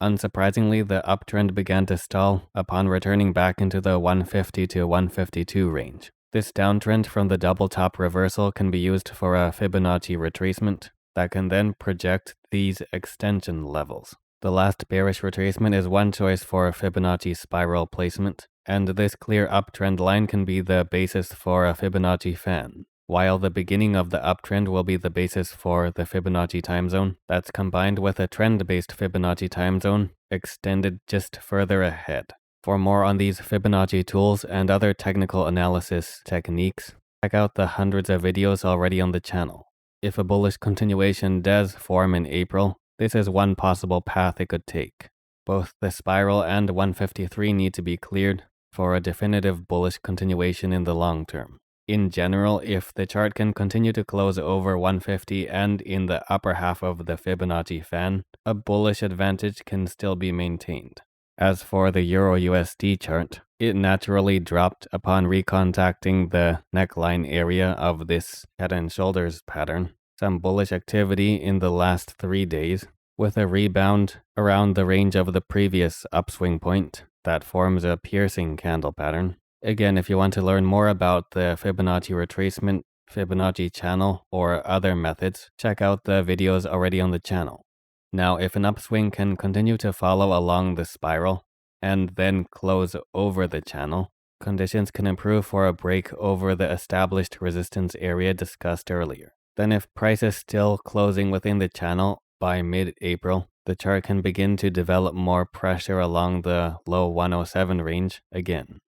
Unsurprisingly, the uptrend began to stall upon returning back into the 150 to 152 range. This downtrend from the double top reversal can be used for a Fibonacci retracement that can then project these extension levels. The last bearish retracement is one choice for Fibonacci spiral placement, and this clear uptrend line can be the basis for a Fibonacci fan, while the beginning of the uptrend will be the basis for the Fibonacci time zone that's combined with a trend-based Fibonacci time zone extended just further ahead. For more on these Fibonacci tools and other technical analysis techniques, check out the hundreds of videos already on the channel. If a bullish continuation does form in April, this is one possible path it could take. Both the spiral and 153 need to be cleared for a definitive bullish continuation in the long term. In general, if the chart can continue to close over 150 and in the upper half of the Fibonacci fan, a bullish advantage can still be maintained. As for the Euro USD chart, it naturally dropped upon recontacting the neckline area of this head and shoulders pattern. Some bullish activity in the last 3 days, with a rebound around the range of the previous upswing point that forms a piercing candle pattern. Again, if you want to learn more about the Fibonacci retracement, Fibonacci channel, or other methods, check out the videos already on the channel. Now, if an upswing can continue to follow along the spiral and then close over the channel, conditions can improve for a break over the established resistance area discussed earlier. Then if price is still closing within the channel by mid-April, the chart can begin to develop more pressure along the low 107 range again.